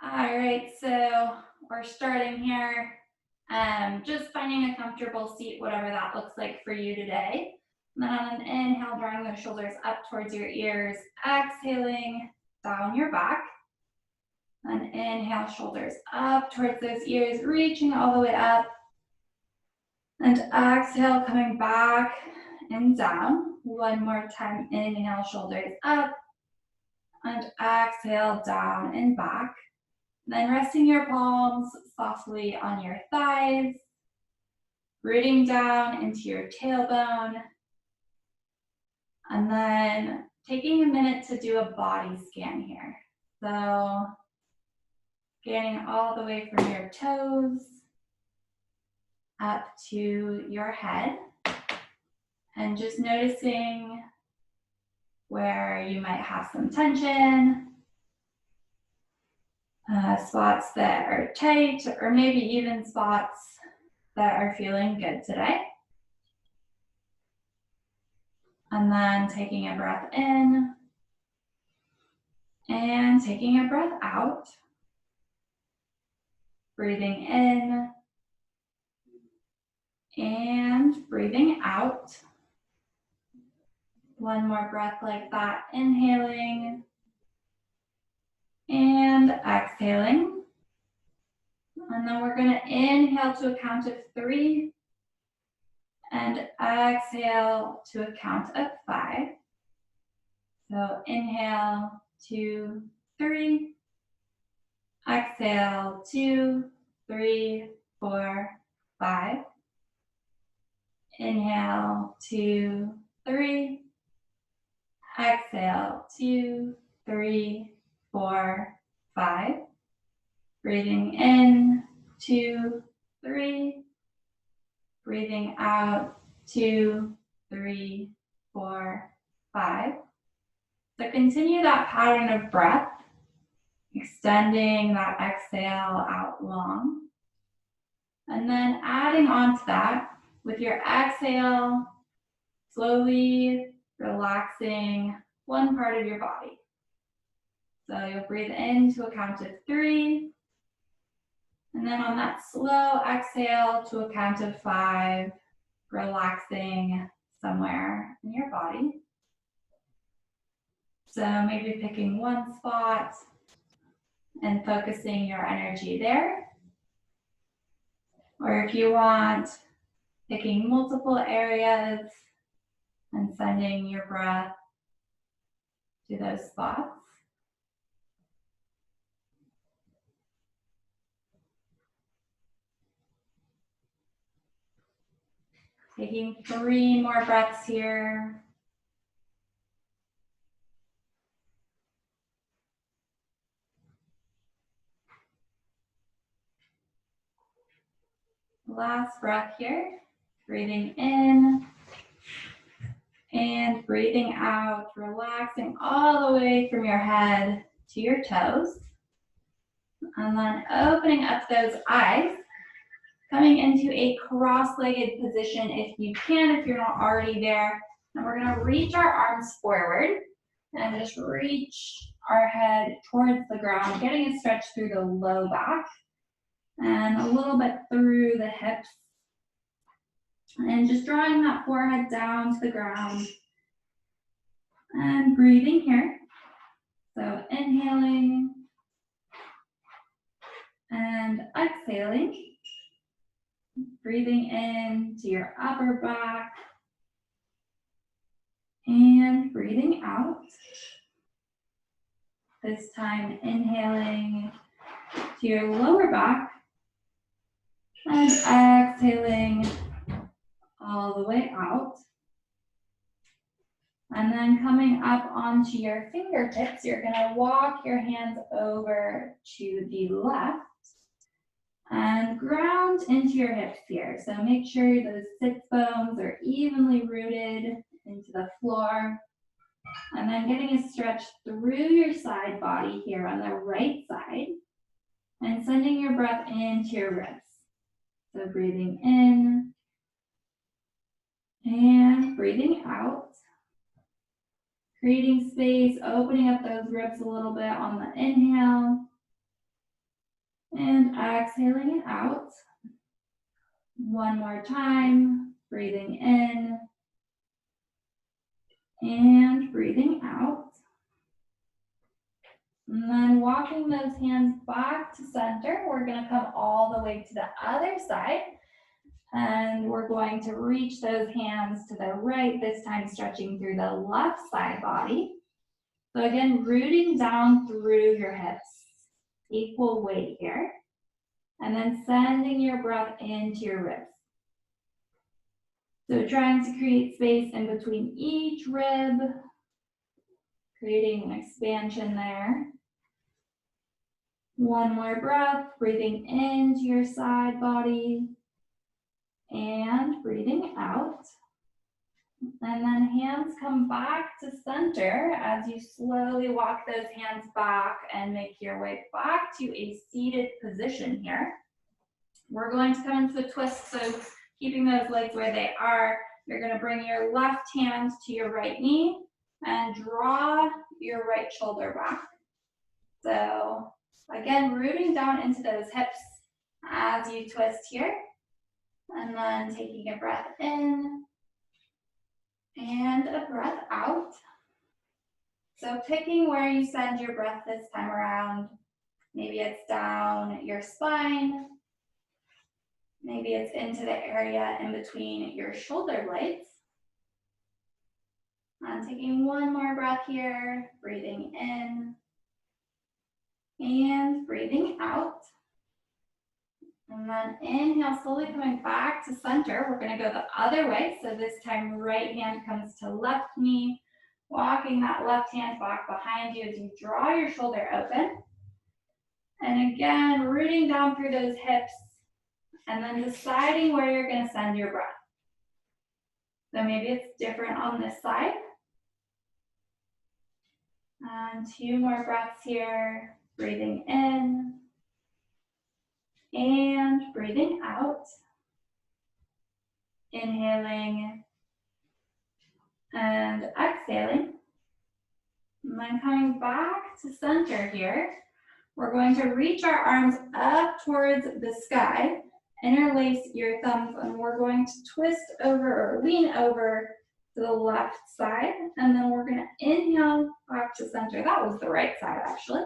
All right, so we're starting here. Just finding a comfortable seat, whatever that looks like for you today. And then on an inhale, drawing the shoulders up towards your ears, exhaling down your back. And inhale, shoulders up towards those ears, reaching all the way up. And exhale, coming back and down. One more time, inhale, shoulders up. And exhale, down and back. Then resting your palms softly on your thighs, rooting down into your tailbone, and then taking a minute to do a body scan here. So scanning all the way from your toes up to your head, and just noticing where you might have some tension, spots that are tight, or maybe even spots that are feeling good today. And then taking a breath in and taking a breath out. Breathing in and breathing out. One more breath like that, inhaling and exhaling. And then we're going to inhale to a count of 3 and exhale to a count of 5. So inhale, 2, 3. Exhale, 2, 3, 4, 5. Inhale, 2, 3. Exhale, 2, 3, 4, 5. Breathing in, 2, 3. Breathing out, 2, 3, 4, 5. So continue that pattern of breath, extending that exhale out long. And then adding on to that, with your exhale, slowly relaxing one part of your body. So you'll breathe in to a count of 3. And then on that slow exhale to a count of 5, relaxing somewhere in your body. So maybe picking one spot and focusing your energy there. Or if you want, picking multiple areas and sending your breath to those spots. Taking 3 more breaths here. Last breath here. Breathing in and breathing out, relaxing all the way from your head to your toes. And then opening up those eyes, coming into a cross-legged position if you can, if you're not already there. And we're gonna reach our arms forward and just reach our head towards the ground, getting a stretch through the low back and a little bit through the hips. And just drawing that forehead down to the ground and breathing here. So inhaling and exhaling. Breathing into your upper back and breathing out. This time inhaling to your lower back and exhaling all the way out. And then coming up onto your fingertips, you're gonna walk your hands over to the left and ground into your hips here. So make sure those sits bones are evenly rooted into the floor. And then getting a stretch through your side body here on the right side and sending your breath into your ribs. So breathing in and breathing out. Creating space, opening up those ribs a little bit on the inhale And exhaling it out. One more time, breathing in and breathing out. And then walking those hands back to center, we're going to come all the way to the other side. And we're going to reach those hands to the right, this time stretching through the left side body. So again, rooting down through your hips, equal weight here. And then sending your breath into your ribs. So trying to create space in between each rib, creating an expansion there. One more breath, breathing into your side body and breathing out. And then hands come back to center as you slowly walk those hands back and make your way back to a seated position here. We're going to come into a twist, so keeping those legs where they are, you're going to bring your left hand to your right knee and draw your right shoulder back. So again, rooting down into those hips as you twist here. And then taking a breath in and a breath out. So picking where you send your breath this time around. Maybe it's down your spine. Maybe it's into the area in between your shoulder blades. And taking one more breath here, breathing in and breathing out. And then inhale, slowly coming back to center. We're going to go the other way. So this time, right hand comes to left knee, walking that left hand back behind you as you draw your shoulder open. And again, rooting down through those hips and then deciding where you're going to send your breath. So maybe it's different on this side. And two more breaths here, breathing in and breathing out. Inhaling and exhaling. And then coming back to center here, we're going to reach our arms up towards the sky, interlace your thumbs, and we're going to twist over or lean over to the left side. And then we're going to inhale back to center. That was the right side, actually.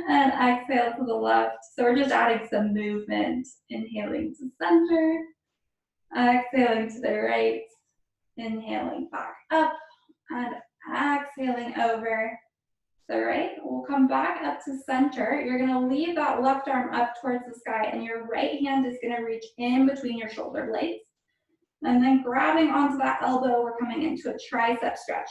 And exhale to the left. So we're just adding some movement. Inhaling to center, exhaling to the right, inhaling back up, and exhaling over to the right. We'll come back up to center. You're going to leave that left arm up towards the sky, and your right hand is going to reach in between your shoulder blades. And then grabbing onto that elbow, we're coming into a tricep stretch.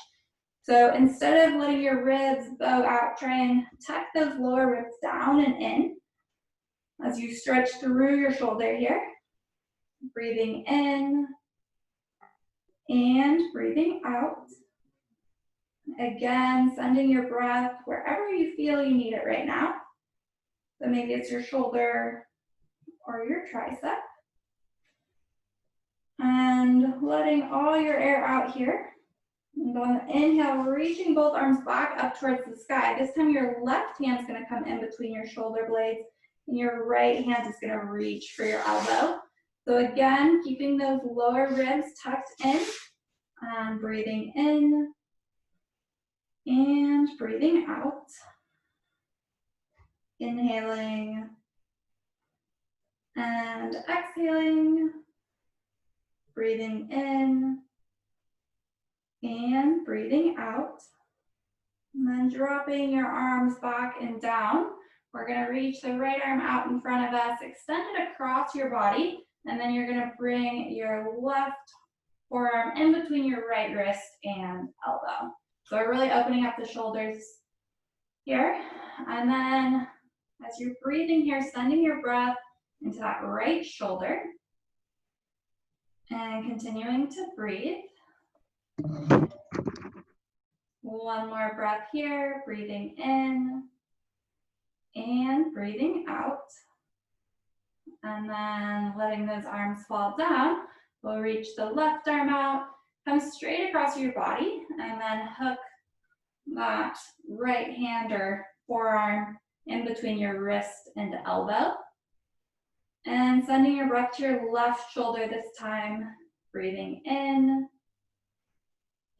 So instead of letting your ribs bow out, try and tuck those lower ribs down and in as you stretch through your shoulder here. Breathing in and breathing out. Again, sending your breath wherever you feel you need it right now. So maybe it's your shoulder or your tricep. And letting all your air out here. And on the inhale, reaching both arms back up towards the sky. This time your left hand is going to come in between your shoulder blades, and your right hand is going to reach for your elbow. So again, keeping those lower ribs tucked in, and breathing in and breathing out. Inhaling and exhaling. Breathing in and breathing out. And then dropping your arms back and down. We're going to reach the right arm out in front of us, extend it across your body, and then you're going to bring your left forearm in between your right wrist and elbow. So we're really opening up the shoulders here. And then as you're breathing here, sending your breath into that right shoulder and continuing to breathe. One more breath here, breathing in and breathing out. And then letting those arms fall down, we'll reach the left arm out, come straight across your body, and then hook that right hand or forearm in between your wrist and elbow. And sending your breath to your left shoulder this time, breathing in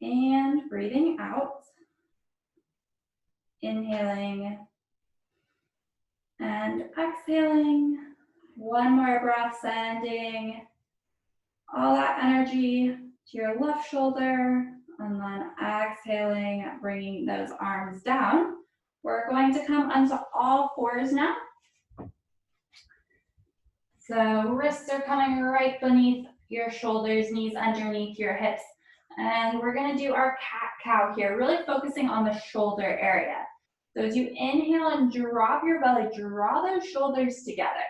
and breathing out. Inhaling and exhaling. One more breath, sending all that energy to your left shoulder, and then exhaling, bringing those arms down. We're going to come onto all fours now. So wrists are coming right beneath your shoulders, knees underneath your hips. And we're gonna do our cat-cow here, really focusing on the shoulder area. So as you inhale and drop your belly, draw those shoulders together.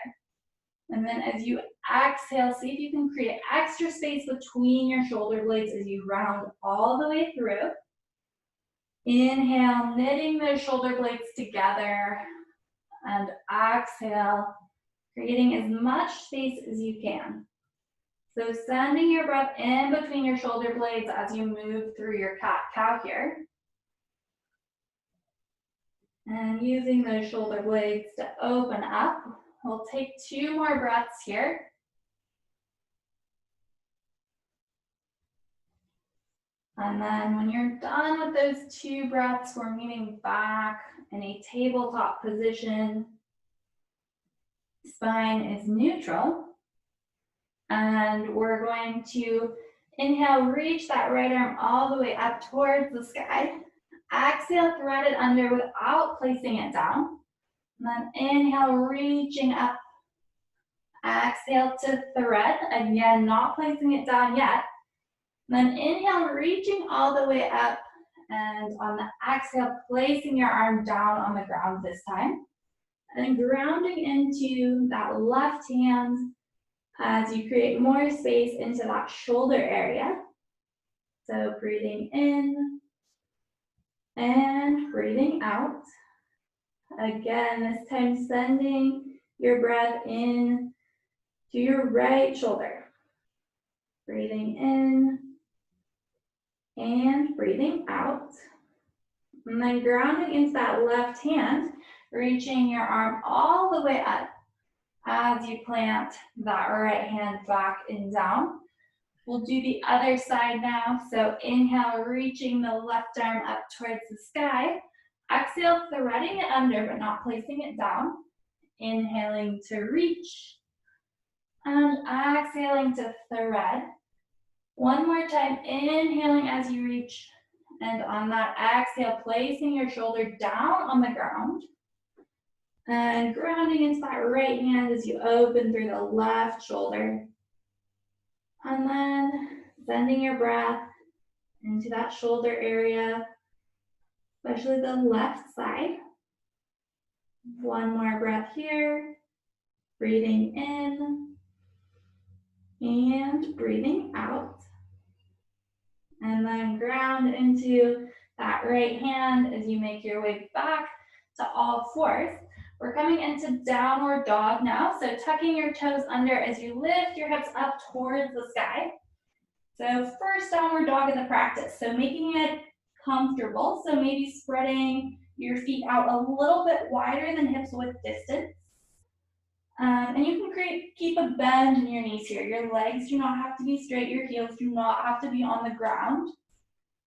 And then as you exhale, see if you can create extra space between your shoulder blades as you round all the way through. Inhale, knitting those shoulder blades together, and exhale, creating as much space as you can. So sending your breath in between your shoulder blades as you move through your cat-cow here. And using those shoulder blades to open up. We'll take 2 more breaths here. And then when you're done with those 2 breaths, we're moving back in a tabletop position. Spine is neutral. And we're going to inhale, reach that right arm all the way up towards the sky. Exhale, thread it under without placing it down. And then inhale, reaching up. Exhale to thread, again, not placing it down yet. And then inhale, reaching all the way up. And on the exhale, placing your arm down on the ground this time. And grounding into that left hand as you create more space into that shoulder area. So breathing in and breathing out. Again, this time sending your breath in to your right shoulder. Breathing in and breathing out. And then grounding into that left hand, reaching your arm all the way up as you plant that right hand back and down. We'll do the other side now. So inhale, reaching the left arm up towards the sky. Exhale, threading it under but not placing it down. Inhaling to reach. And exhaling to thread. One more time, inhaling as you reach. And on that exhale, placing your shoulder down on the ground. And grounding into that right hand as you open through the left shoulder. And then sending your breath into that shoulder area, especially the left side. One more breath here. Breathing in and breathing out. And then ground into that right hand as you make your way back to all fours. We're coming into downward dog now. So tucking your toes under as you lift your hips up towards the sky. So first downward dog in the practice. So making it comfortable. So maybe spreading your feet out a little bit wider than hips width distance. And you can keep a bend in your knees here. Your legs do not have to be straight. Your heels do not have to be on the ground.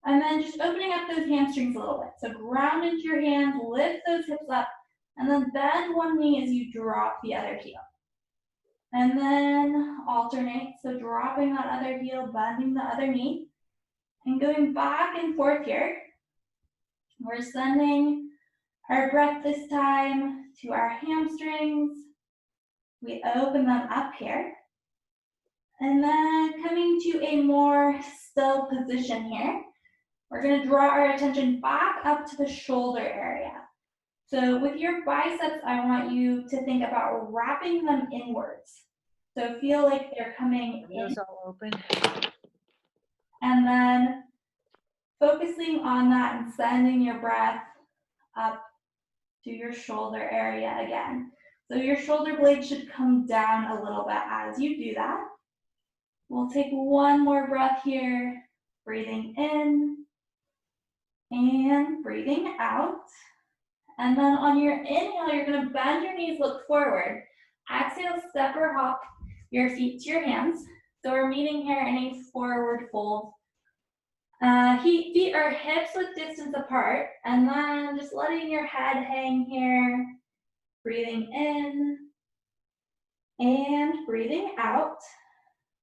And then just opening up those hamstrings a little bit. So ground into your hands, lift those hips up, and then bend one knee as you drop the other heel. And then alternate, so dropping that other heel, bending the other knee, and going back and forth here. We're sending our breath this time to our hamstrings. We open them up here. And then coming to a more still position here, we're going to draw our attention back up to the shoulder area. So with your biceps, I want you to think about wrapping them inwards. So feel like they're coming in. Those all open. And then focusing on that and sending your breath up to your shoulder area again. So your shoulder blade should come down a little bit as you do that. We'll take one more breath here, breathing in and breathing out. And then on your inhale, you're gonna bend your knees, look forward. Exhale, step or hop your feet to your hands. So we're meeting here in a forward fold. Feet are hips width distance apart, and then just letting your head hang here. Breathing in and breathing out.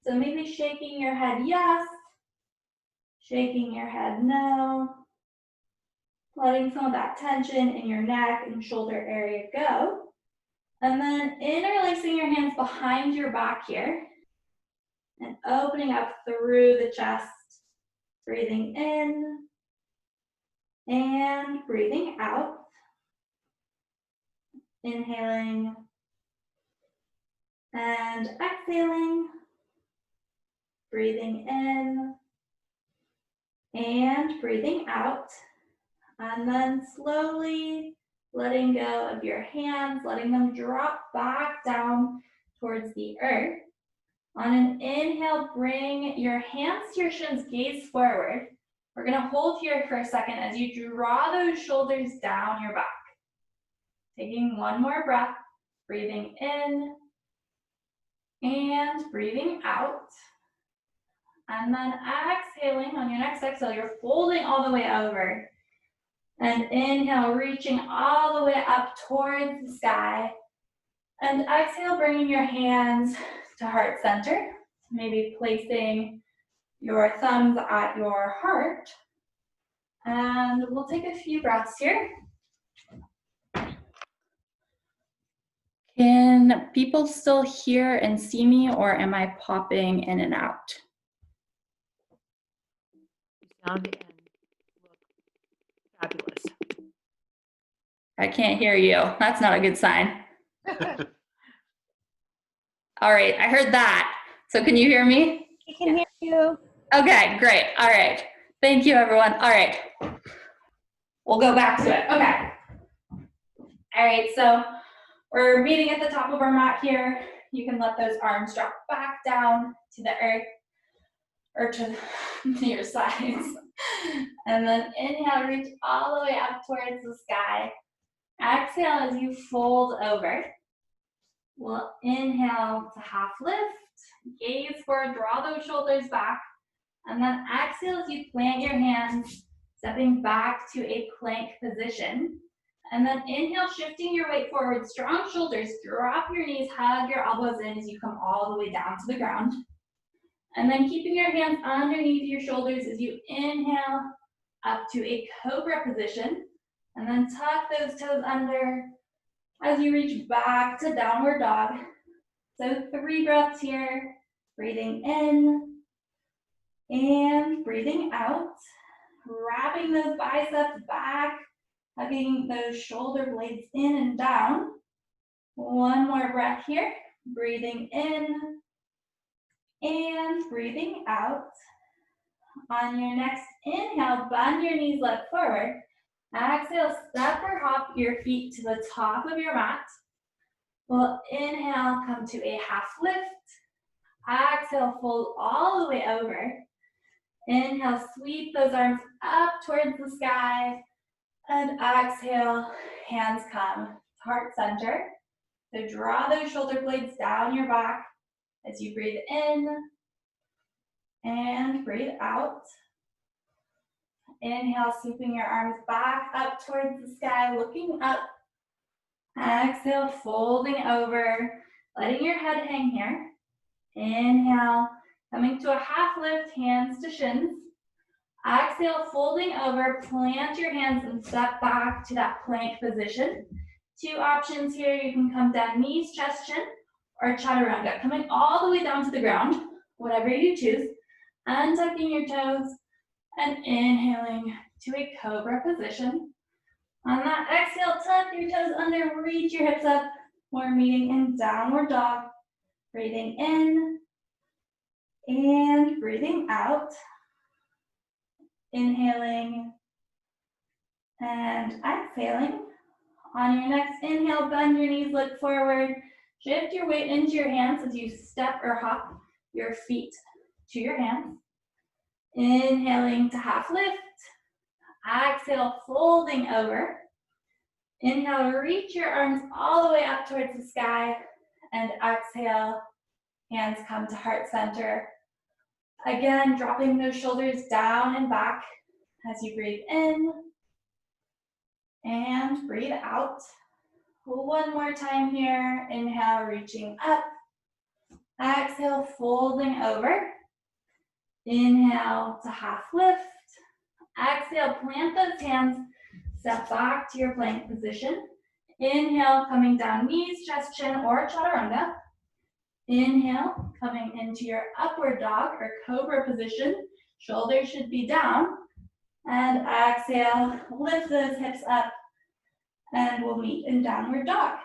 So maybe shaking your head yes, shaking your head no. Letting some of that tension in your neck and shoulder area go. And then interlacing your hands behind your back here and opening up through the chest. Breathing in and breathing out. Inhaling and exhaling. Breathing in and breathing out. And then slowly letting go of your hands, letting them drop back down towards the earth. On an inhale, bring your hands to your shins, gaze forward. We're gonna hold here for a second as you draw those shoulders down your back. Taking one more breath, breathing in and breathing out. And then exhaling on your next exhale, you're folding all the way over. And inhale, reaching all the way up towards the sky. And exhale, bringing your hands to heart center. Maybe placing your thumbs at your heart. And we'll take a few breaths here. Can people still hear and see me, or am I popping in and out? Sound and look fabulous. I can't hear you. That's not a good sign. All right, I heard that. So can you hear me? We can hear you. Okay, great. All right. Thank you, everyone. All right. We'll go back to it. Okay. All right, so we're meeting at the top of our mat here. You can let those arms drop back down to the earth or to your sides. And then inhale, reach all the way up towards the sky. Exhale as you fold over. We'll inhale to half lift, gaze forward, draw those shoulders back. And then exhale as you plant your hands, stepping back to a plank position. And then inhale, shifting your weight forward, strong shoulders, drop your knees, hug your elbows in as you come all the way down to the ground. And then keeping your hands underneath your shoulders as you inhale up to a cobra position. And then tuck those toes under as you reach back to downward dog. So 3 breaths here, breathing in and breathing out. Wrapping those biceps back, hugging those shoulder blades in and down. 1 more breath here, breathing in and breathing out. On your next inhale, bend your knees, look forward. Exhale, step or hop your feet to the top of your mat. We'll inhale, come to a half lift. Exhale, fold all the way over. Inhale, sweep those arms up towards the sky. And exhale, hands come to heart center. So draw those shoulder blades down your back as you breathe in and breathe out. Inhale, sweeping your arms back up towards the sky, looking up. Exhale, folding over, letting your head hang here. Inhale, coming to a half lift, hands to shins. Exhale, folding over, plant your hands and step back to that plank position. 2 options here, you can come down, knees, chest, chin, or chaturanga, coming all the way down to the ground, whatever you choose. Untucking your toes and inhaling to a cobra position. On that exhale, tuck your toes under, reach your hips up. We're meeting in downward dog. Breathing in and breathing out. Inhaling and exhaling. On your next inhale, bend your knees, look forward. Shift your weight into your hands as you step or hop your feet to your hands. Inhaling to half lift. Exhale, folding over. Inhale, reach your arms all the way up towards the sky, and exhale, hands come to heart center. Again, dropping those shoulders down and back as you breathe in and breathe out. One more time here. Inhale, reaching up. Exhale, folding over. Inhale to half lift. Exhale, plant those hands. Step back to your plank position. Inhale, coming down, knees, chest, chin, or chaturanga. Inhale, coming into your upward dog or cobra position. Shoulders should be down. And exhale, lift those hips up. And we'll meet in downward dog.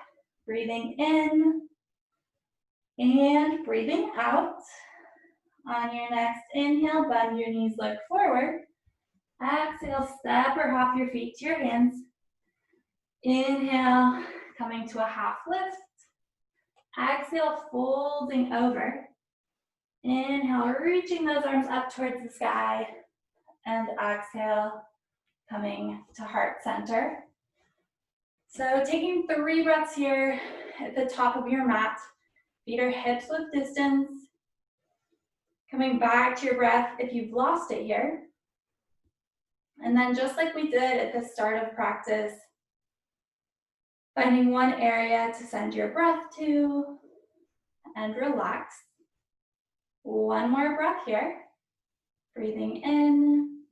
Breathing in and breathing out. On your next inhale, bend your knees, look forward. Exhale, step or hop your feet to your hands. Inhale, coming to a half lift. Exhale, folding over. Inhale, reaching those arms up towards the sky. And exhale, coming to heart center. So taking 3 breaths here at the top of your mat. Feet are hips width distance. Coming back to your breath if you've lost it here. And then just like we did at the start of practice, finding one area to send your breath to and relax. One more breath here. Breathing in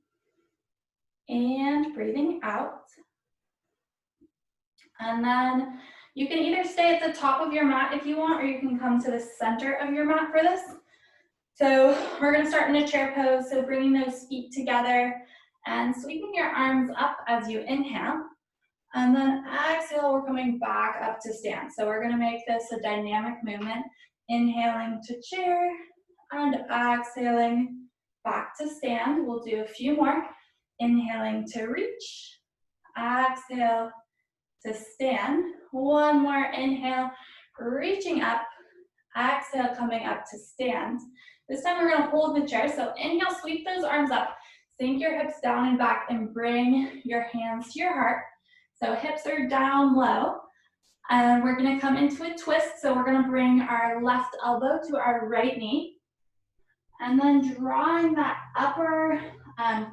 and breathing out. And then you can either stay at the top of your mat if you want, or you can come to the center of your mat for this. So we're going to start in a chair pose. So bringing those feet together and sweeping your arms up as you inhale. And then exhale, we're coming back up to stand. So we're going to make this a dynamic movement. Inhaling to chair and exhaling back to stand. We'll do a few more. Inhaling to reach. Exhale to stand. One more inhale, reaching up. Exhale, coming up to stand. This time we're going to hold the chair. So inhale, sweep those arms up. Sink your hips down and back and bring your hands to your heart. So hips are down low. And we're going to come into a twist. So we're going to bring our left elbow to our right knee. And then drawing that upper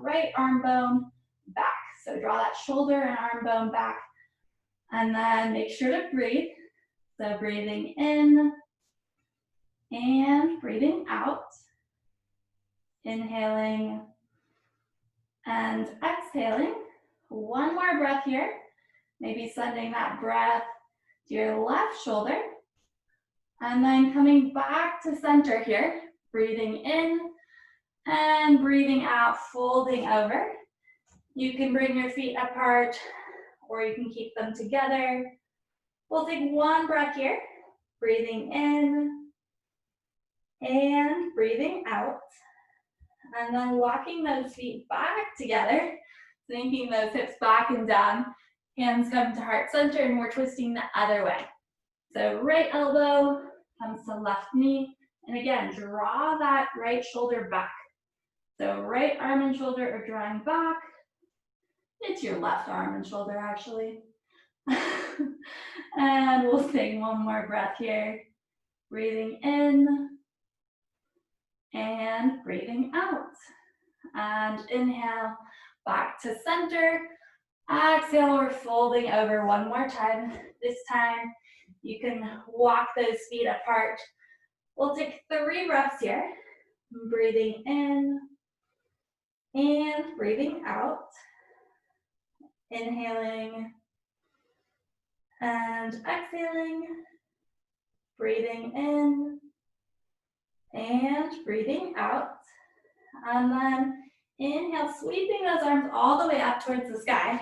right arm bone back. So draw that shoulder and arm bone back. And then make sure to breathe. So breathing in and breathing out. Inhaling and exhaling. One more breath here. Maybe sending that breath to your left shoulder. And then coming back to center here. Breathing in and breathing out, folding over. You can bring your feet apart or you can keep them together. We'll take one breath here. Breathing in and breathing out. And then walking those feet back together, sinking those hips back and down. Hands come to heart center and we're twisting the other way. So right elbow comes to left knee. And again, draw that right shoulder back. So right arm and shoulder are drawing back. It's your left arm and shoulder actually. And we'll take one more breath here. Breathing in and breathing out. And inhale, back to center. Exhale, we're folding over one more time. This time, you can walk those feet apart. We'll take 3 breaths here. Breathing in and breathing out. Inhaling and exhaling. Breathing in and breathing out. And then inhale, sweeping those arms all the way up towards the sky.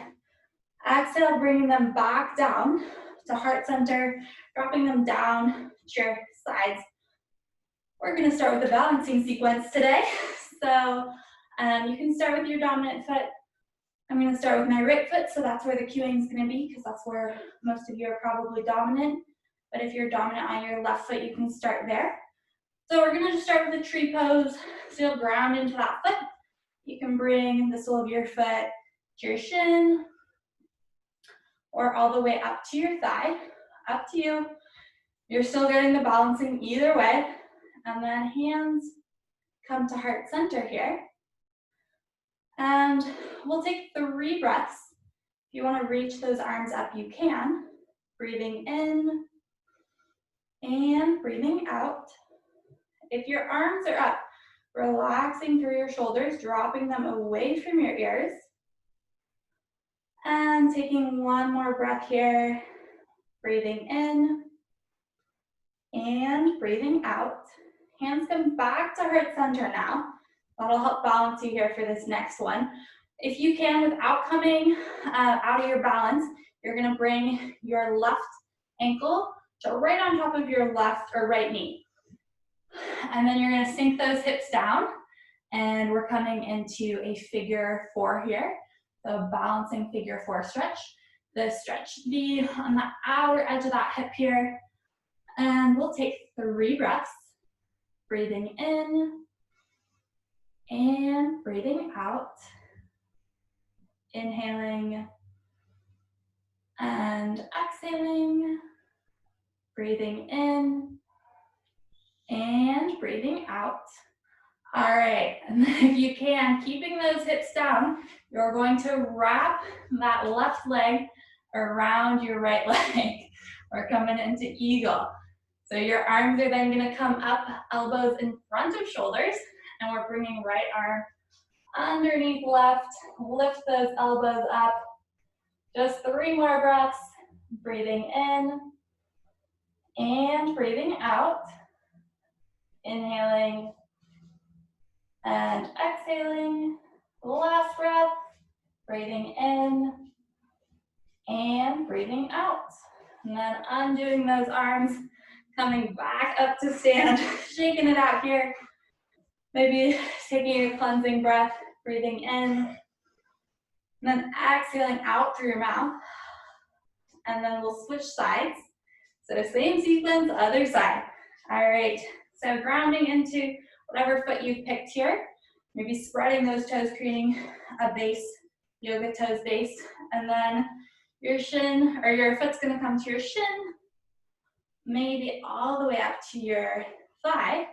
Exhale, bringing them back down to heart center, dropping them down to your sides. We're going to start with the balancing sequence today. So you can start with your dominant foot. I'm going to start with my right foot, so that's where the cueing is going to be because that's where most of you are probably dominant. But if you're dominant on your left foot, you can start there. So we're going to just start with a tree pose. So you'll ground into that foot. You can bring the sole of your foot to your shin, or all the way up to your thigh. Up to you. You're still getting the balancing either way. And then hands come to heart center here. And we'll take 3 breaths. If you want to reach those arms up, you can. Breathing in and breathing out. If your arms are up, relaxing through your shoulders, dropping them away from your ears. And taking 1 more breath here. Breathing in and breathing out. Hands come back to heart center now. That'll help balance you here for this next one. If you can, without coming out of your balance, you're gonna bring your left ankle to right on top of your left or right knee. And then you're gonna sink those hips down, and we're coming into a figure 4 here. So balancing figure 4 stretch. The stretch be on the outer edge of that hip here. And we'll take 3 breaths. Breathing in and breathing out. Inhaling and exhaling. Breathing in and breathing out. All right, and then if you can, keeping those hips down, you're going to wrap that left leg around your right leg. We're coming into eagle. So your arms are then gonna come up, elbows in front of shoulders, and we're bringing right arm underneath left. Lift those elbows up. Just 3 more breaths. Breathing in and breathing out. Inhaling and exhaling. Last breath. Breathing in and breathing out. And then undoing those arms, coming back up to stand, shaking it out here. Maybe taking a cleansing breath, breathing in, and then exhaling out through your mouth. And then we'll switch sides. So same sequence, other side. All right, so grounding into whatever foot you've picked here. Maybe spreading those toes, creating a base, yoga toes base. And then your shin, or your foot's gonna come to your shin, maybe all the way up to your thigh.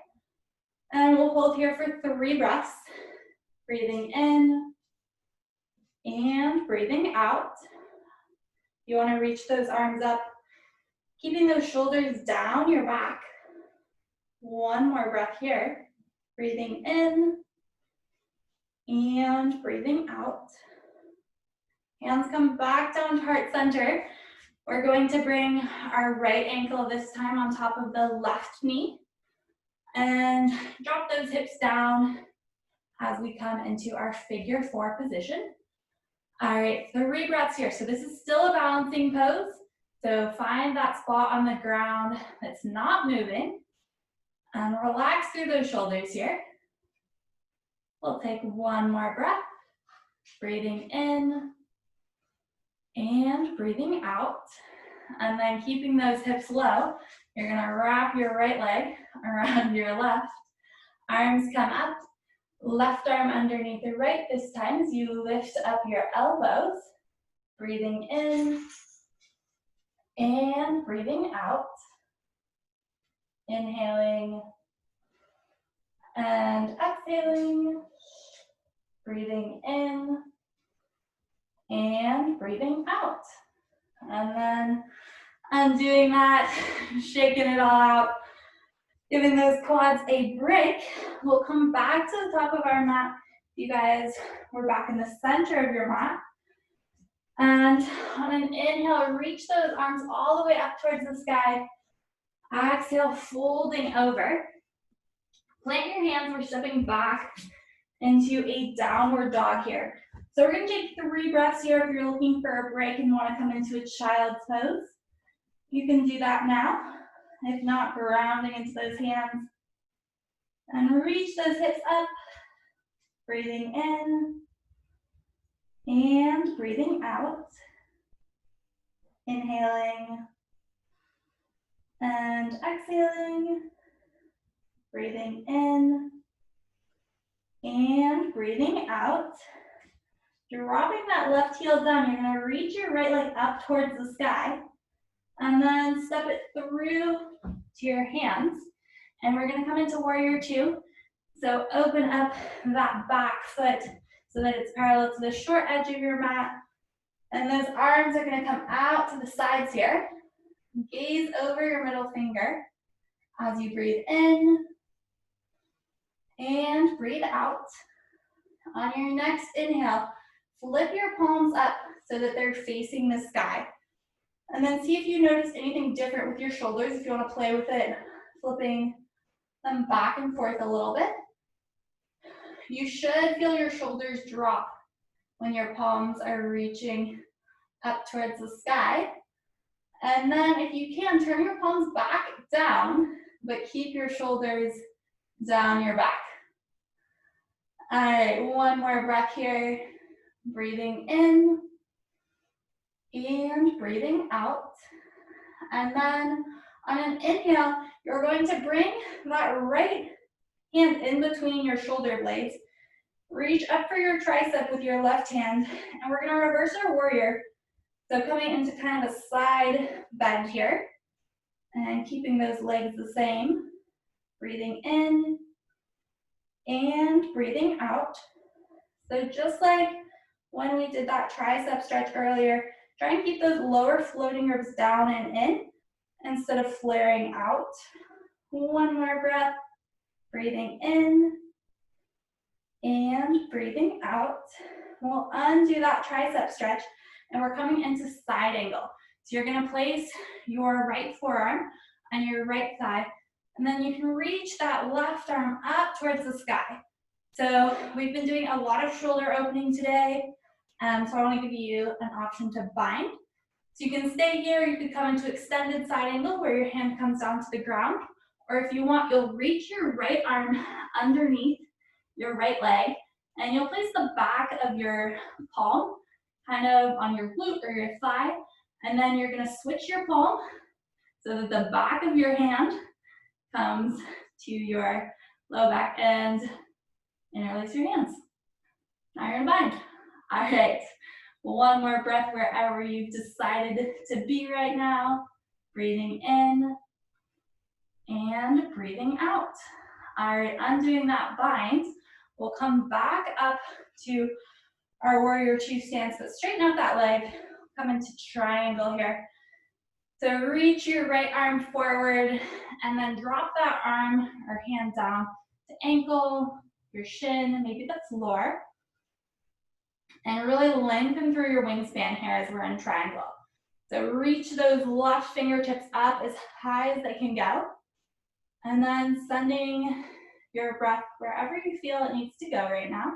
And we'll hold here for 3 breaths. Breathing in and breathing out. You wanna reach those arms up, keeping those shoulders down your back. 1 more breath here. Breathing in and breathing out. Hands come back down to heart center. We're going to bring our right ankle this time on top of the left knee. And drop those hips down as we come into our figure 4 position. All right, 3 breaths here. So this is still a balancing pose. So find that spot on the ground that's not moving. And relax through those shoulders here. We'll take 1 more breath. Breathing in and breathing out. And then keeping those hips low, you're gonna wrap your right leg around your left. Arms come up, left arm underneath the right this time as you lift up your elbows. Breathing in and breathing out. Inhaling and exhaling. Breathing in and breathing out. And then undoing that, shaking it all out, giving those quads a break. We'll come back to the top of our mat. You guys, we're back in the center of your mat. And on an inhale, reach those arms all the way up towards the sky. Exhale, folding over. Plant your hands, we're stepping back into a downward dog here. So we're gonna take 3 breaths here if you're looking for a break and wanna come into a child's pose. You can do that now. If not, grounding into those hands. And reach those hips up. Breathing in and breathing out. Inhaling and exhaling. Breathing in and breathing out. dropping that left heel down, you're gonna reach your right leg up towards the sky, and then step it through to your hands. And we're gonna come into warrior two. So open up that back foot so that it's parallel to the short edge of your mat. And those arms are gonna come out to the sides here. Gaze over your middle finger as you breathe in and breathe out. On your next inhale, flip your palms up so that they're facing the sky. And then see if you notice anything different with your shoulders, if you want to play with it, flipping them back and forth a little bit. You should feel your shoulders drop when your palms are reaching up towards the sky. And then if you can, turn your palms back down, but keep your shoulders down your back. All right, one more breath here. Breathing in and breathing out. And then on an inhale, you're going to bring that right hand in between your shoulder blades. Reach up for your tricep with your left hand, and we're gonna reverse our warrior. So coming into kind of a side bend here, and keeping those legs the same. Breathing in and breathing out. So just like when we did that tricep stretch earlier, try and keep those lower floating ribs down and in instead of flaring out. One more breath. Breathing in and breathing out. We'll undo that tricep stretch, and we're coming into side angle. So you're gonna place your right forearm on your right thigh, and then you can reach that left arm up towards the sky. So we've been doing a lot of shoulder opening today, so I wanna give you an option to bind. So you can stay here, you could come into extended side angle where your hand comes down to the ground, or if you want, you'll reach your right arm underneath your right leg, and you'll place the back of your palm kind of on your glute or your thigh, and then you're gonna switch your palm so that the back of your hand comes to your low back and interlace your hands. Now you're gonna bind. All right, one more breath wherever you've decided to be right now. Breathing in and breathing out. All right, undoing that bind. We'll come back up to our warrior two stance, but straighten out that leg, come into triangle here. So reach your right arm forward and then drop that arm or hand down to ankle, your shin, maybe the floor. And really lengthen through your wingspan here as we're in triangle. So reach those left fingertips up as high as they can go. And then sending your breath wherever you feel it needs to go right now.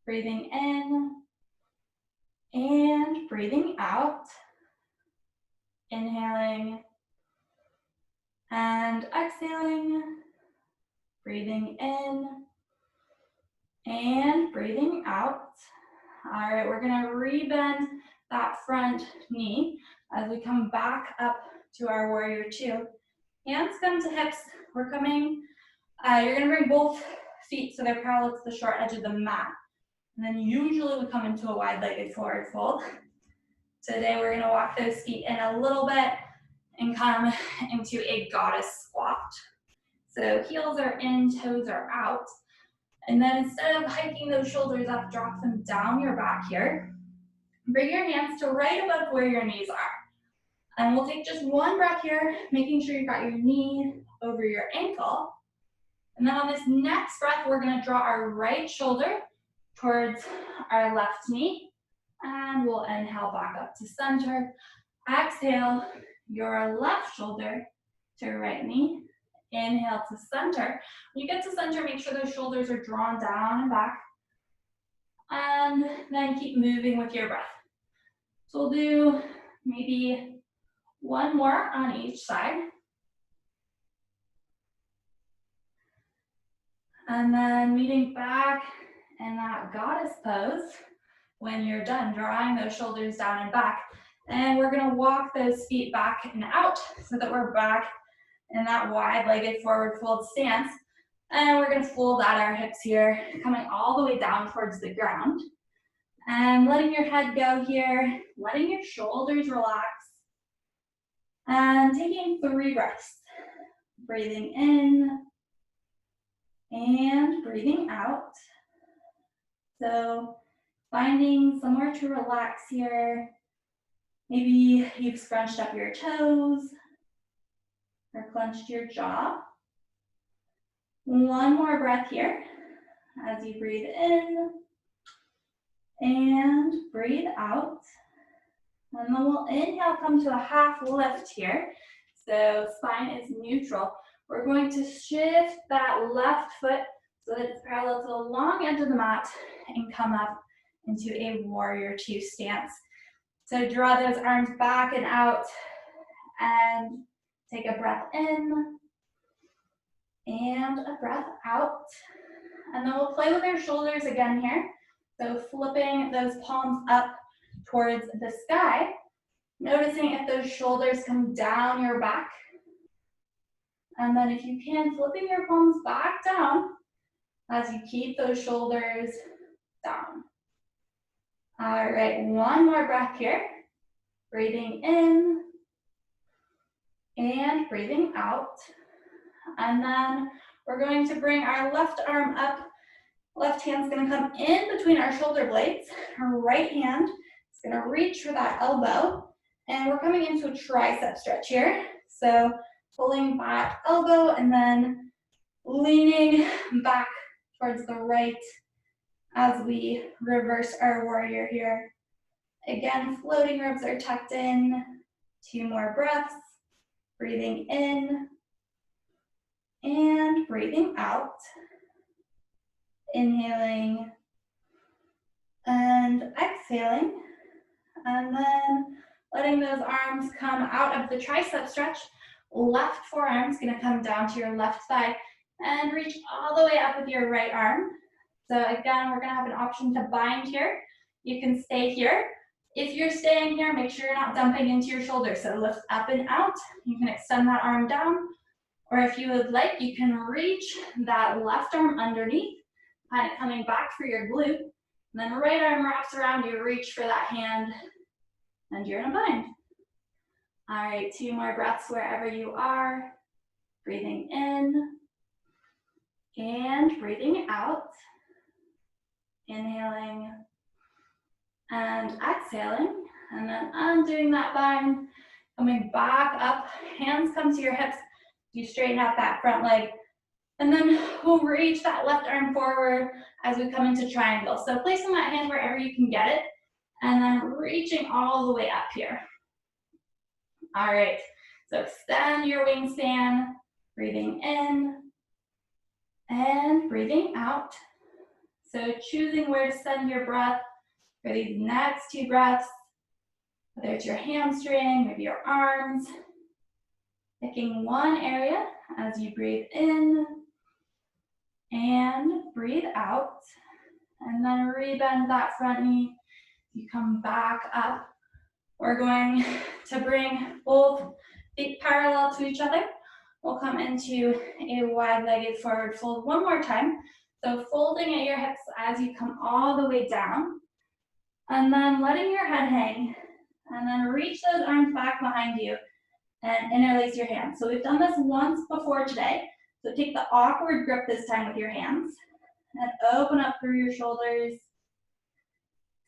Breathing in and breathing out. Inhaling and exhaling. Breathing in and breathing out. All right, we're gonna rebend that front knee as we come back up to our warrior two. Hands come to hips. We're coming, you're gonna bring both feet so they're parallel to the short edge of the mat. And then usually we come into a wide-legged forward fold. Today we're gonna walk those feet in a little bit and come into a goddess squat. So heels are in, toes are out. And then instead of hiking those shoulders up, drop them down your back here. Bring your hands to right above where your knees are. And we'll take just one breath here, making sure you've got your knee over your ankle. And then on this next breath, we're gonna draw our right shoulder towards our left knee. And we'll inhale back up to center. Exhale your left shoulder to right knee. Inhale to center. When you get to center, make sure those shoulders are drawn down and back. And then keep moving with your breath. So we'll do maybe one more on each side. And then meeting back in that goddess pose when you're done drawing those shoulders down and back. And we're gonna walk those feet back and out so that we're back in that wide-legged forward fold stance. And we're gonna fold out our hips here, coming all the way down towards the ground. And letting your head go here, letting your shoulders relax. And taking 3 breaths. Breathing in and breathing out. So finding somewhere to relax here. Maybe you've scrunched up your toes or clenched your jaw. One more breath here as you breathe in and breathe out. And then we'll inhale, come to a half lift here. So spine is neutral. We're going to shift that left foot so that it's parallel to the long edge of the mat and come up into a warrior 2 stance. So draw those arms back and out and take a breath in and a breath out. And then we'll play with our shoulders again here. So flipping those palms up towards the sky, noticing if those shoulders come down your back. And then if you can, flipping your palms back down as you keep those shoulders down. All right, one more breath here. Breathing in and breathing out. And then we're going to bring our left arm up. Left hand's gonna come in between our shoulder blades. Our right hand is gonna reach for that elbow. And we're coming into a tricep stretch here. So pulling back elbow and then leaning back towards the right as we reverse our warrior here. Again, floating ribs are tucked in. 2 more breaths. Breathing in and breathing out. Inhaling and exhaling. And then letting those arms come out of the tricep stretch. Left forearm is gonna come down to your left thigh and reach all the way up with your right arm. So again, we're gonna have an option to bind here. You can stay here. If you're staying here, make sure you're not dumping into your shoulders. So lift up and out. You can extend that arm down. Or if you would like, you can reach that left arm underneath, kind of coming back for your glute. And then right arm wraps around you, reach for that hand, and you're in a bind. All right, 2 more breaths wherever you are. Breathing in and breathing out. Inhaling and exhaling. And then undoing that bind, coming back up. Hands come to your hips. You straighten out that front leg. And then we'll reach that left arm forward as we come into triangle. So placing that hand wherever you can get it. And then reaching all the way up here. All right, so extend your wingspan, breathing in and breathing out. So choosing where to send your breath for these next 2 breaths, whether it's your hamstring, maybe your arms. Picking one area as you breathe in and breathe out. And then rebend that front knee. You come back up. We're going to bring both feet parallel to each other. We'll come into a wide-legged forward fold one more time. So folding at your hips as you come all the way down. And then letting your head hang. And then reach those arms back behind you and interlace your hands. So we've done this once before today. So take the awkward grip this time with your hands. And open up through your shoulders.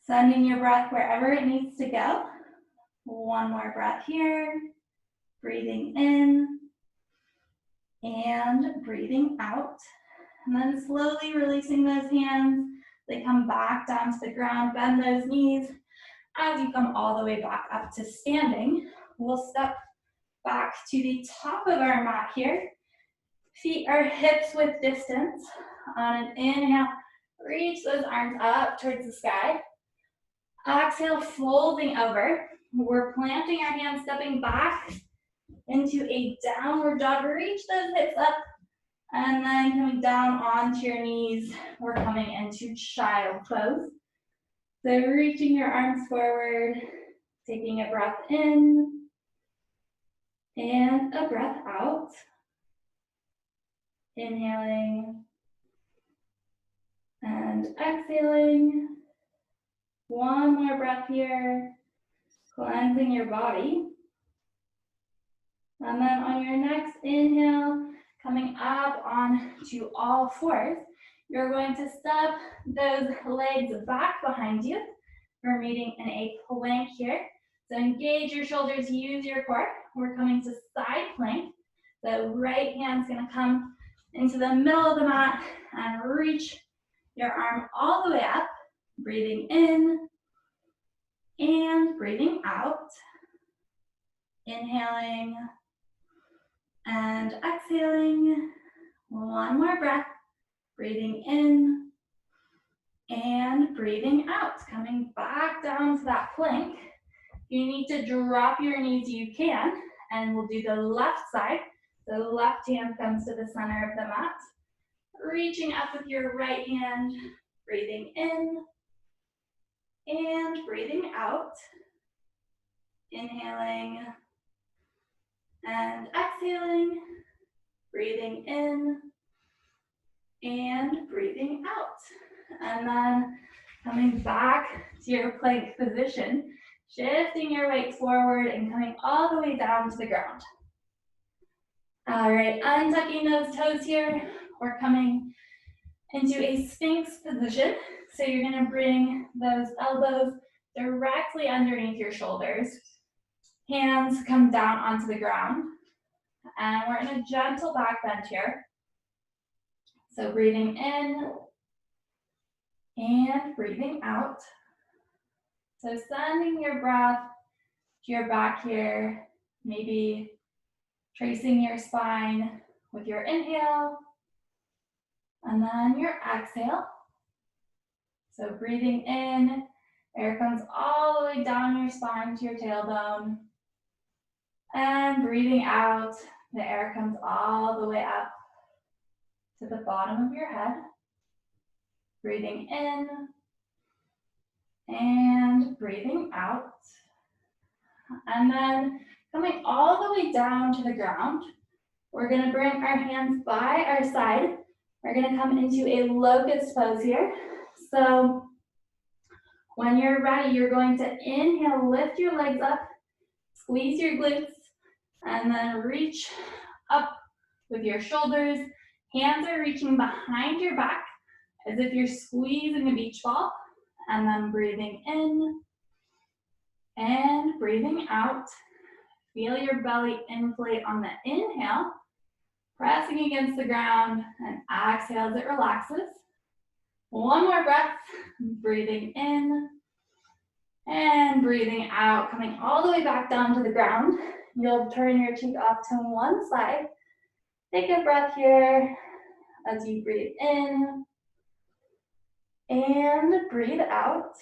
Sending your breath wherever it needs to go. One more breath here. Breathing in and breathing out. And then slowly releasing those hands. They come back down to the ground. Bend those knees. As you come all the way back up to standing, we'll step back to the top of our mat here. Feet are hips width distance. On an inhale, reach those arms up towards the sky. Exhale, folding over. We're planting our hands, stepping back into a downward dog. Reach those hips up. And then coming down onto your knees, we're coming into child pose. So reaching your arms forward, taking a breath in and a breath out. Inhaling and exhaling. One more breath here, cleansing your body. And then on your next inhale, coming up onto all fours, you're going to step those legs back behind you. We're meeting in a plank here. So engage your shoulders, use your core. We're coming to side plank. The right hand's gonna come into the middle of the mat and reach your arm all the way up. Breathing in and breathing out. Inhaling and exhaling. One more breath. Breathing in and breathing out. Coming back down to that plank. If you need to drop your knees, you can. And we'll do the left side. The left hand comes to the center of the mat. Reaching up with your right hand. Breathing in and breathing out. Inhaling and exhaling. Breathing in and breathing out. And then coming back to your plank position, shifting your weight forward and coming all the way down to the ground. All right, untucking those toes here. We're coming into a Sphinx position. So you're gonna bring those elbows directly underneath your shoulders. Hands come down onto the ground. And we're in a gentle back bend here. So breathing in and breathing out. So sending your breath to your back here, maybe tracing your spine with your inhale and then your exhale. So breathing in, air comes all the way down your spine to your tailbone. And breathing out, the air comes all the way up to the bottom of your head. Breathing in and breathing out. And then coming all the way down to the ground, we're gonna bring our hands by our side. We're gonna come into a locust pose here. So when you're ready, you're going to inhale, lift your legs up, squeeze your glutes, and then reach up with your shoulders. Hands are reaching behind your back as if you're squeezing a beach ball. And then breathing in and breathing out. Feel your belly inflate on the inhale, pressing against the ground, and exhale as it relaxes. One more breath, breathing in and breathing out, coming all the way back down to the ground. You'll turn your cheek off to one side. Take a breath here as you breathe in and breathe out.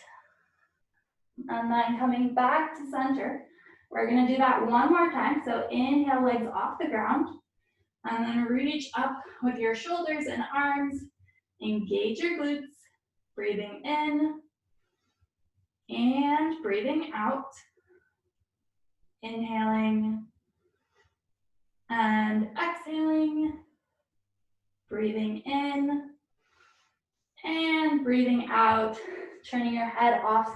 And then coming back to center. We're gonna do that one more time. So inhale, legs off the ground. And then reach up with your shoulders and arms. Engage your glutes. Breathing in and breathing out. Inhaling and exhaling. Breathing in and breathing out. Turning your head off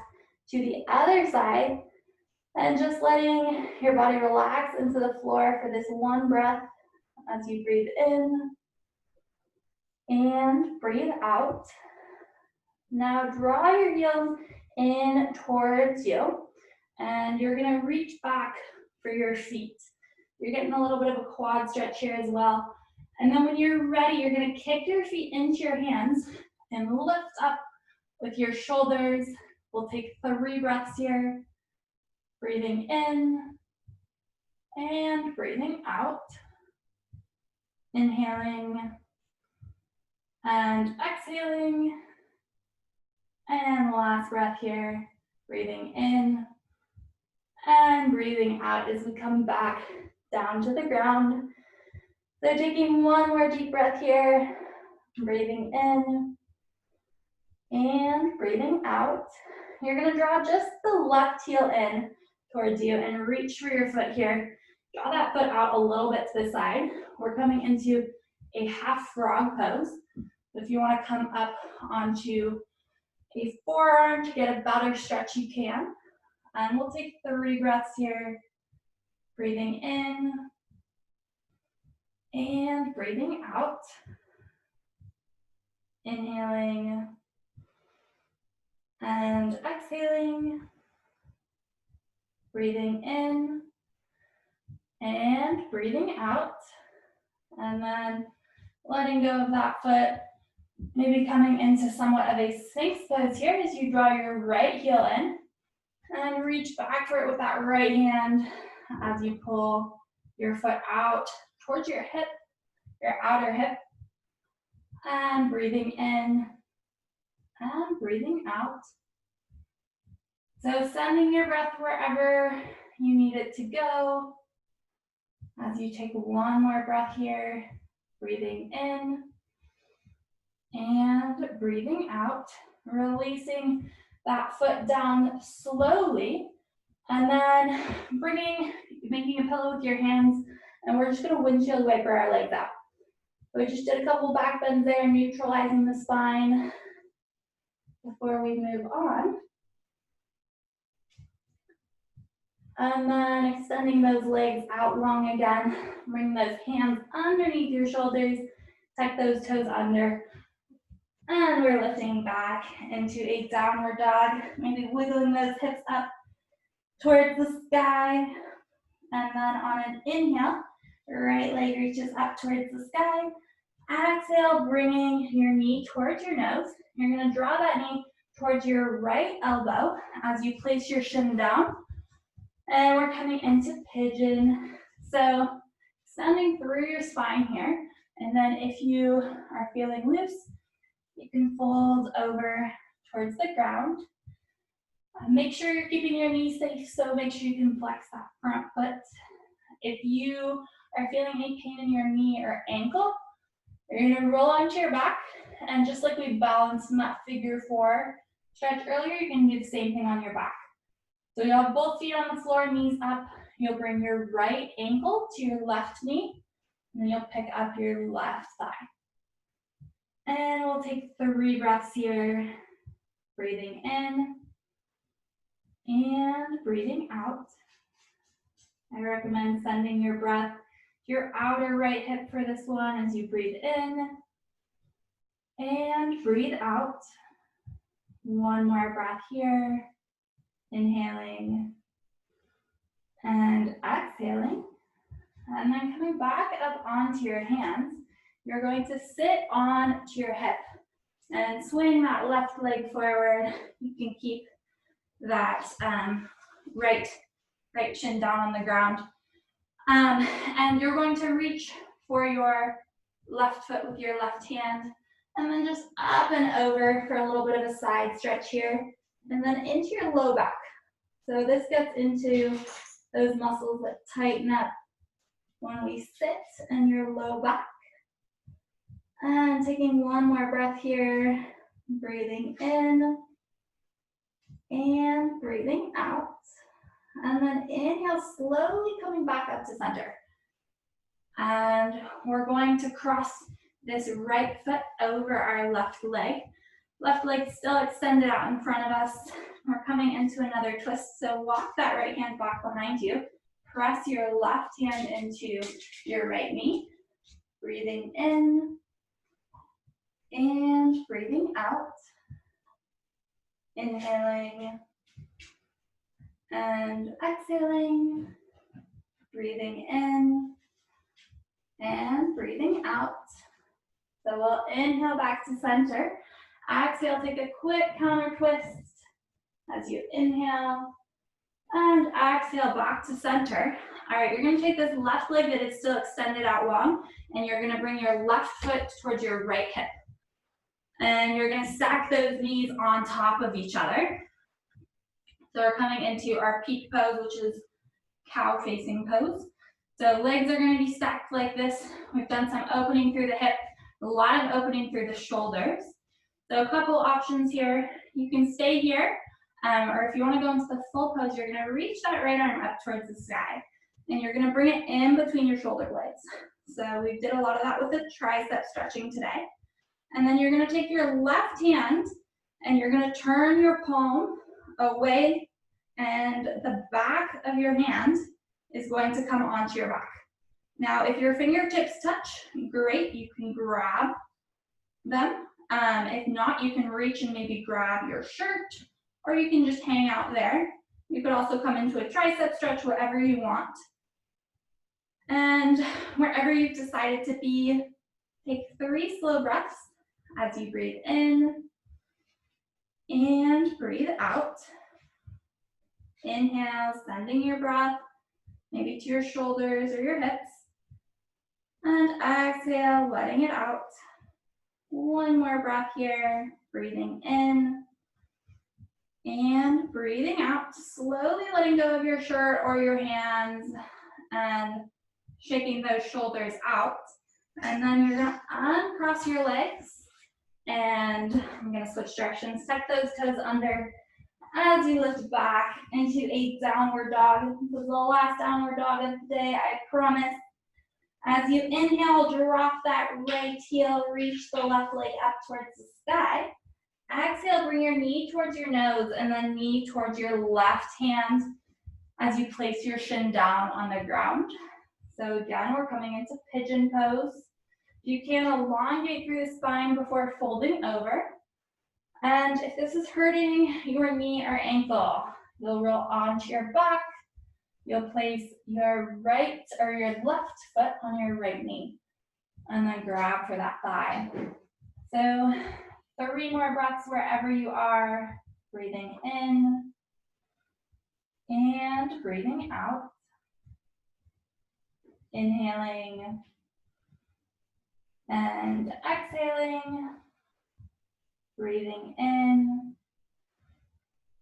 to the other side and just letting your body relax into the floor for this one breath as you breathe in and breathe out. Now draw your heels in towards you and you're gonna reach back for your feet. You're getting a little bit of a quad stretch here as well. And then when you're ready, you're gonna kick your feet into your hands and lift up with your shoulders. We'll take 3 breaths here. Breathing in and breathing out. Inhaling and exhaling. And last breath here. Breathing in and breathing out as we come back down to the ground. So taking one more deep breath here. Breathing in and breathing out. You're gonna draw just the left heel in towards you and reach for your foot here. Draw that foot out a little bit to the side. We're coming into a half frog pose. If you wanna come up onto a forearm to get a better stretch you can. And we'll take 3 breaths here. Breathing in and breathing out. Inhaling and exhaling. Breathing in and breathing out. And then letting go of that foot. Maybe coming into somewhat of a Sphinx pose here as you draw your right heel in. And reach back for it with that right hand as you pull your foot out towards your hip, your outer hip. And breathing in and breathing out. So sending your breath wherever you need it to go. As you take one more breath here, breathing in and breathing out, releasing that foot down slowly, and then making a pillow with your hands, and we're just gonna windshield wiper our legs out. We just did a couple back bends there, neutralizing the spine before we move on. And then extending those legs out long again. Bring those hands underneath your shoulders, tuck those toes under. And we're lifting back into a downward dog, maybe wiggling those hips up towards the sky. And then on an inhale, right leg reaches up towards the sky. Exhale, bringing your knee towards your nose. You're gonna draw that knee towards your right elbow as you place your shin down. And we're coming into pigeon. So extending through your spine here. And then if you are feeling loose, you can fold over towards the ground. Make sure you're keeping your knees safe, so make sure you can flex that front foot. If you are feeling any pain in your knee or ankle, you're gonna roll onto your back, and just like we balanced in that figure 4 stretch earlier, you can do the same thing on your back. So you'll have both feet on the floor, knees up. You'll bring your right ankle to your left knee, and then you'll pick up your left thigh. And we'll take 3 breaths here. Breathing in and breathing out. I recommend sending your breath to your outer right hip for this one as you breathe in and breathe out. One more breath here. Inhaling and exhaling. And then coming back up onto your hands, you're going to sit onto your hip and swing that left leg forward. You can keep that right shin down on the ground. And you're going to reach for your left foot with your left hand, and then just up and over for a little bit of a side stretch here, and then into your low back. So this gets into those muscles that tighten up when we sit in your low back. And taking one more breath here, breathing in and breathing out. And then inhale, slowly coming back up to center. And we're going to cross this right foot over our left leg. Left leg still extended out in front of us. We're coming into another twist, so walk that right hand back behind you. Press your left hand into your right knee. Breathing in and breathing out. Inhaling and exhaling. Breathing in and breathing out. So we'll inhale back to center. Exhale, take a quick counter twist as you inhale. And exhale back to center. All right, you're gonna take this left leg that is still extended out long, and you're gonna bring your left foot towards your right hip. And you're gonna stack those knees on top of each other. So we're coming into our peak pose, which is cow facing pose. So legs are gonna be stacked like this. We've done some opening through the hip, a lot of opening through the shoulders. So a couple options here. You can stay here, or if you wanna go into the full pose, you're gonna reach that right arm up towards the sky. And you're gonna bring it in between your shoulder blades. So we did a lot of that with the tricep stretching today. And then you're gonna take your left hand And you're gonna turn your palm away and the back of your hand is going to come onto your back. Now, if your fingertips touch, great, you can grab them. If not, you can reach and maybe grab your shirt, or you can just hang out there. You could also come into a tricep stretch, wherever you want. And wherever you've decided to be, take 3 slow breaths as you breathe in and breathe out. Inhale, sending your breath maybe to your shoulders or your hips. And exhale, letting it out. One more breath here, breathing in and breathing out. Slowly letting go of your shirt or your hands and shaking those shoulders out. And then you're gonna uncross your legs and I'm gonna switch directions. Tuck those toes under as you lift back into a downward dog. This is the last downward dog of the day, I promise. As you inhale, drop that right heel, reach the left leg up towards the sky. Exhale, bring your knee towards your nose and then knee towards your left hand as you place your shin down on the ground. So again, we're coming into pigeon pose. You can elongate through the spine before folding over. And if this is hurting your knee or ankle, you'll roll onto your back. You'll place your right or your left foot on your right knee and then grab for that thigh. So 3 more breaths wherever you are, breathing in and breathing out. Inhaling and exhaling, breathing in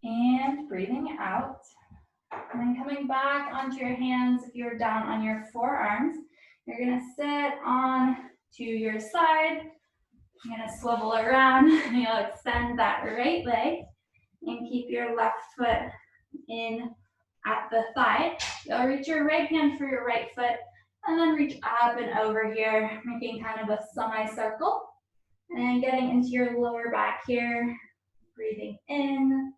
and breathing out. And then coming back onto your hands, if you're down on your forearms, you're gonna sit on to your side. You're gonna swivel around, and you'll extend that right leg and keep your left foot in at the thigh. You'll reach your right hand for your right foot and then reach up and over here, making kind of a semicircle. And getting into your lower back here, breathing in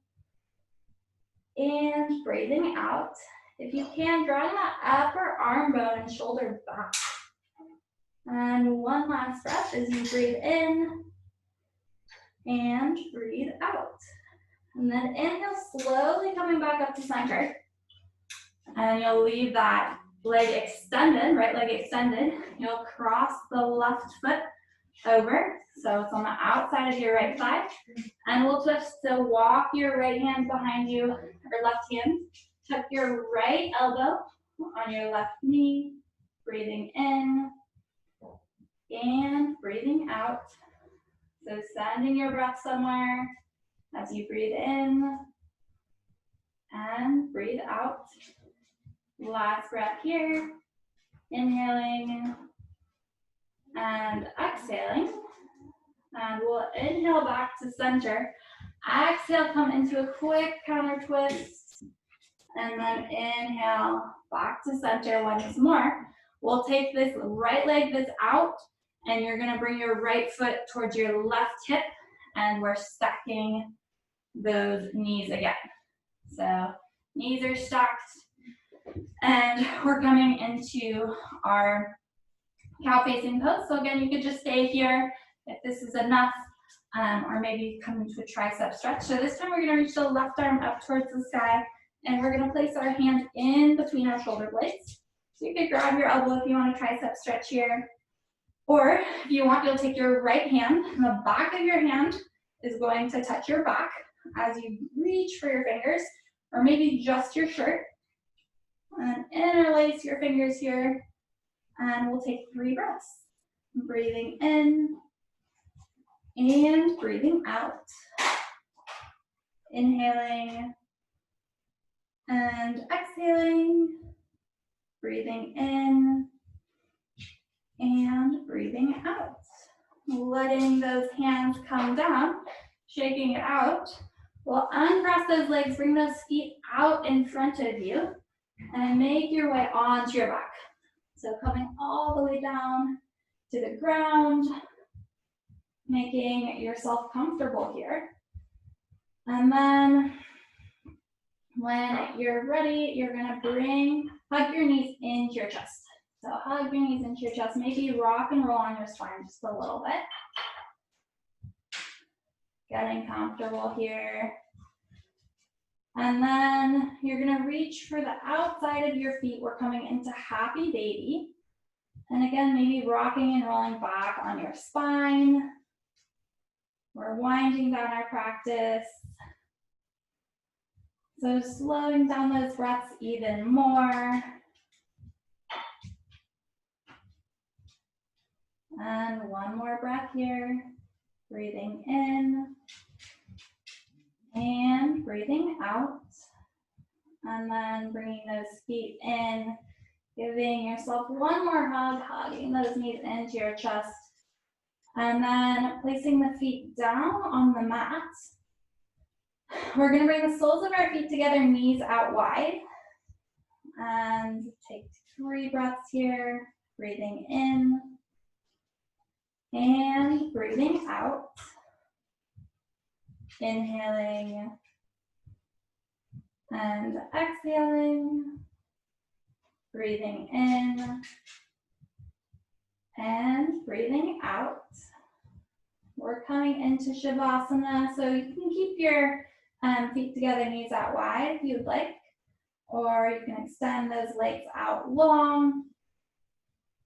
and breathing out. If you can, drawing that upper arm bone and shoulder back. And one last breath as you breathe in and breathe out. And then inhale, slowly coming back up to center. And you'll leave that leg extended, right leg extended. You'll cross the left foot over, so it's on the outside of your right thigh. And we'll twist to walk your right hand behind you, or left hand. Tuck your right elbow on your left knee, breathing in and breathing out. So sending your breath somewhere as you breathe in and breathe out. Last breath here, inhaling and exhaling. And we'll inhale back to center. Exhale, come into a quick counter twist. And then inhale back to center once more. We'll take this right leg that's out, and you're gonna bring your right foot towards your left hip, and we're stacking those knees again. So knees are stacked, and we're coming into our cow facing pose. So again, you could just stay here if this is enough, or maybe come into a tricep stretch. So this time we're gonna reach the left arm up towards the sky, and we're gonna place our hand in between our shoulder blades. So you could grab your elbow if you want a tricep stretch here. Or if you want, you'll take your right hand, and the back of your hand is going to touch your back as you reach for your fingers, or maybe just your shirt. And interlace your fingers here, and we'll take 3 breaths. Breathing in and breathing out. Inhaling and exhaling. Breathing in and breathing out. Letting those hands come down, shaking it out. We'll uncross those legs, bring those feet out in front of you, and make your way onto your back. So coming all the way down to the ground, making yourself comfortable here. And then when you're ready, you're gonna hug your knees into your chest. So hug your knees into your chest, maybe rock and roll on your spine just a little bit. Getting comfortable here. And then you're gonna reach for the outside of your feet. We're coming into happy baby. And again, maybe rocking and rolling back on your spine. We're winding down our practice. So slowing down those breaths even more. And one more breath here. Breathing in and breathing out. And then bringing those feet in, giving yourself one more hug, hugging those knees into your chest. And then placing the feet down on the mat. We're gonna bring the soles of our feet together, knees out wide. And take 3 breaths here, breathing in and breathing out. Inhaling and exhaling, breathing in and breathing out. We're coming into Shavasana, so you can keep your feet together, knees out wide if you'd like, or you can extend those legs out long,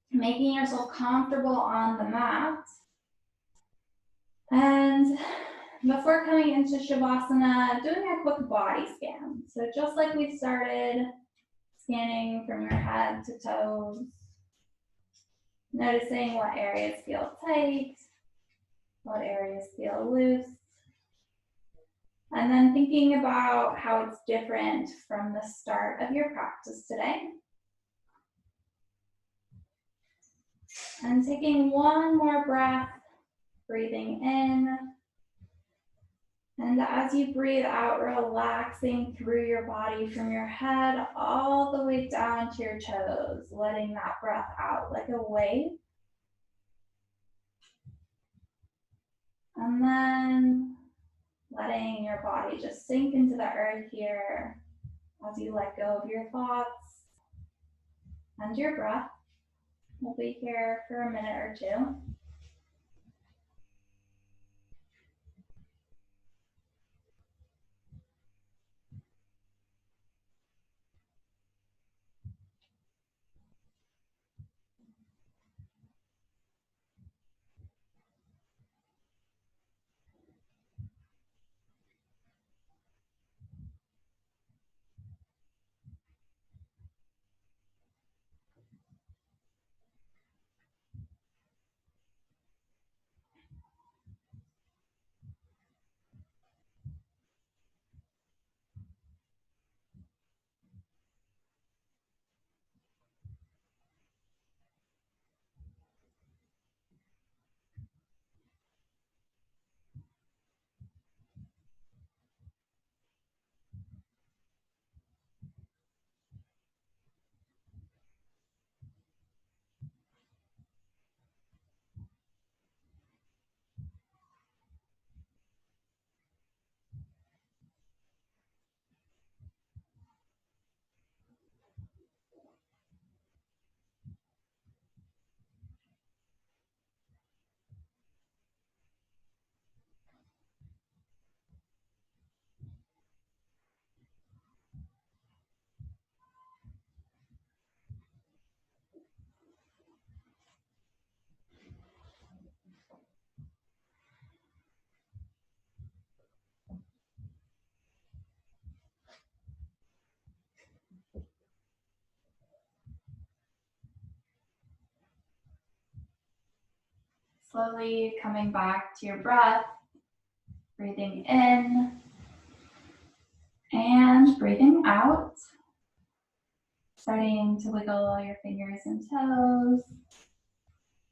making yourself comfortable on the mat. And before coming into Shavasana, doing a quick body scan. So just like we started, scanning from your head to toes, noticing what areas feel tight, what areas feel loose, and then thinking about how it's different from the start of your practice today. And taking one more breath, breathing in. And as you breathe out, relaxing through your body from your head all the way down to your toes, letting that breath out like a wave. And then letting your body just sink into the earth here as you let go of your thoughts and your breath. We'll be here for a minute or two. Slowly coming back to your breath, breathing in and breathing out. Starting to wiggle your fingers and toes,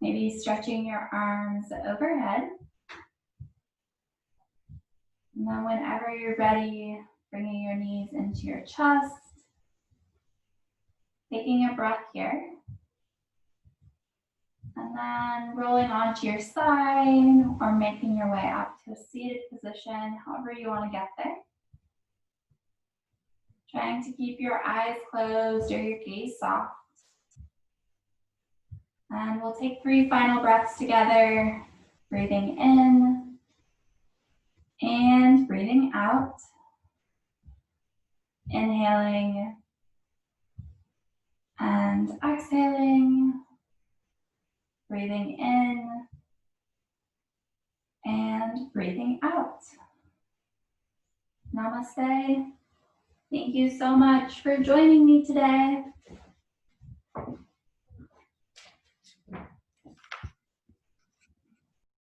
maybe stretching your arms overhead. And then whenever you're ready, bringing your knees into your chest, taking a breath here. And then rolling onto your side or making your way up to a seated position, however you want to get there. Trying to keep your eyes closed or your gaze soft. And we'll take 3 final breaths together, breathing in and breathing out. Inhaling and exhaling, breathing in and breathing out. Namaste. Thank you so much for joining me today.